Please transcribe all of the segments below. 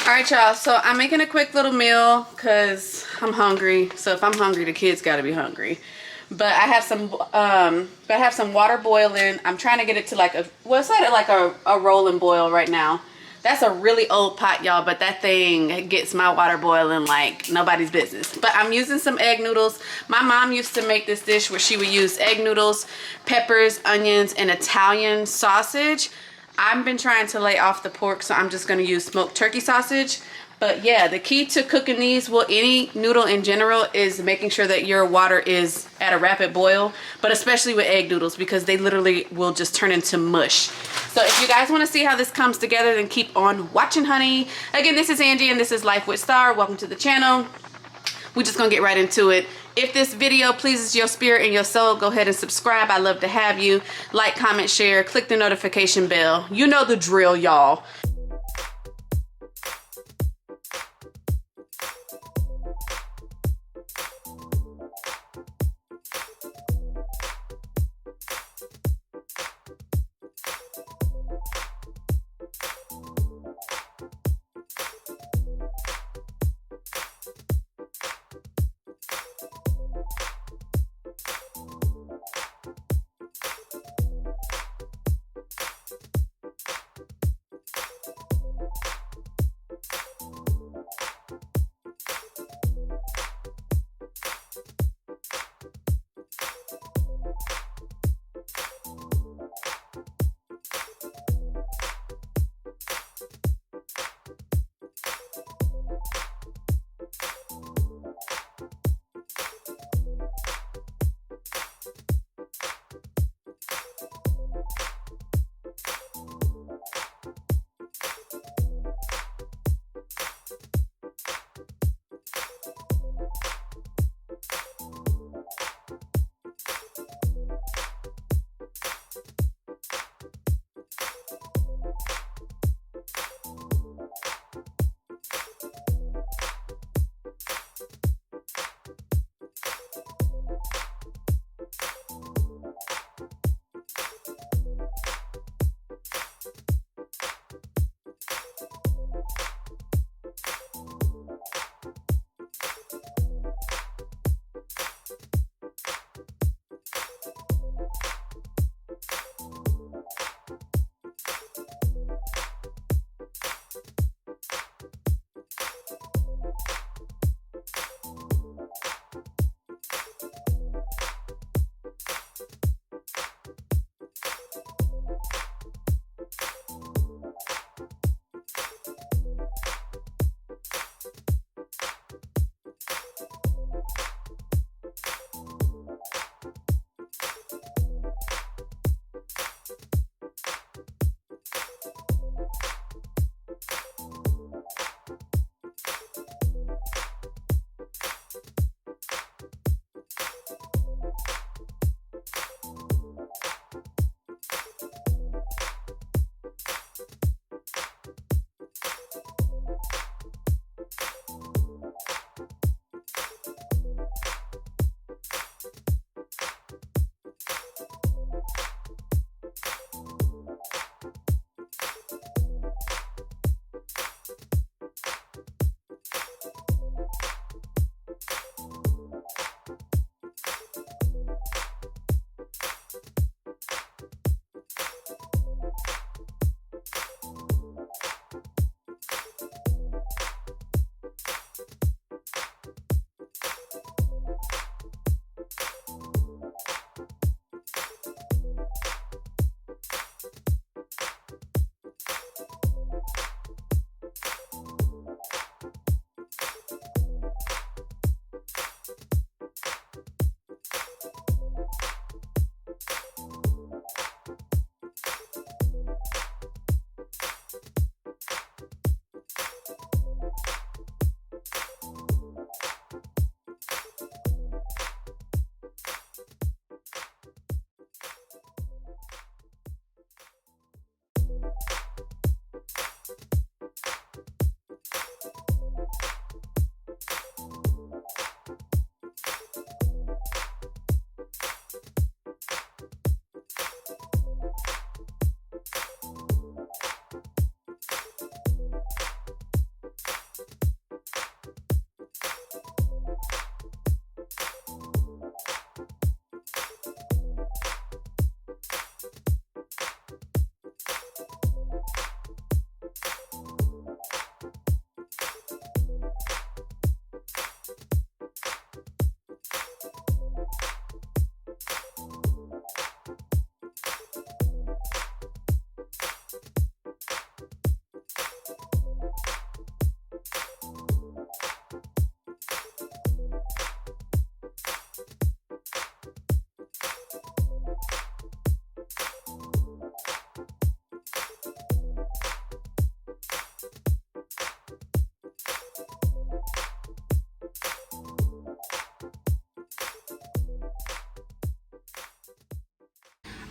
All right, y'all, so I'm making a quick little meal because I'm hungry. So if I'm hungry, the kids got to be hungry. But I have some water boiling. I'm trying to get it to like it's at like a rolling boil right now. That's a really old pot, y'all, but that thing gets my water boiling like nobody's business. But I'm using some egg noodles. My mom used to make this dish where she would use egg noodles, peppers, onions, and Italian sausage. I've been trying to lay off the pork, so I'm just going to use smoked turkey sausage. But yeah, the key to cooking these, well, any noodle in general, is making sure that your water is at a rapid boil, but especially with egg noodles because they literally will just turn into mush. So if you guys want to see how this comes together, then keep on watching, honey. Again, this is Angie and this is Life with Star. Welcome to the channel. We're just gonna get right into it. If this video pleases your spirit and your soul, go ahead and subscribe. I love to have you. Like, comment, share, click the notification bell. You know the drill, y'all.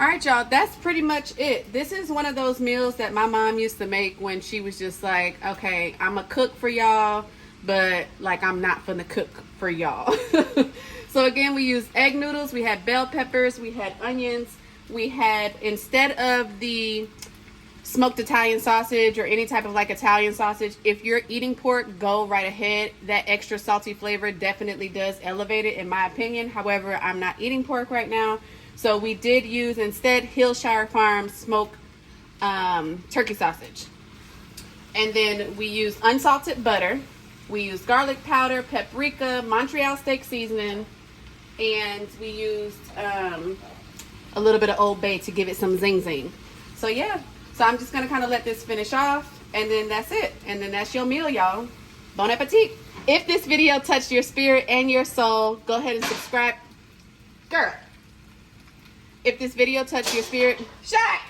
All right, y'all, that's pretty much it. This is one of those meals that my mom used to make when she was just like, okay, I'm a cook for y'all, but like I'm not finna cook for y'all. So again, we used egg noodles, we had bell peppers, we had onions, we had, instead of the smoked Italian sausage or any type of like Italian sausage, if you're eating pork, go right ahead. That extra salty flavor definitely does elevate it in my opinion. However, I'm not eating pork right now, so we did use instead Hillshire Farms smoked turkey sausage. And then we used unsalted butter, we used garlic powder, paprika, Montreal Steak Seasoning, and we used a little bit of Old Bay to give it some zing zing. So yeah, so I'm just gonna kind of let this finish off, and then that's it. And then that's your meal, y'all. Bon appetit. If this video touched your spirit and your soul, go ahead and subscribe. Girl. If this video touched your spirit, shut.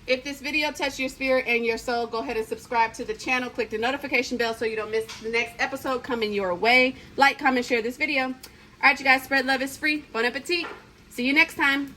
If this video touched your spirit and your soul, go ahead and subscribe to the channel. Click the notification bell so you don't miss the next episode coming your way. Like, comment, share this video. All right, you guys, spread love is free. Bon appetit. See you next time.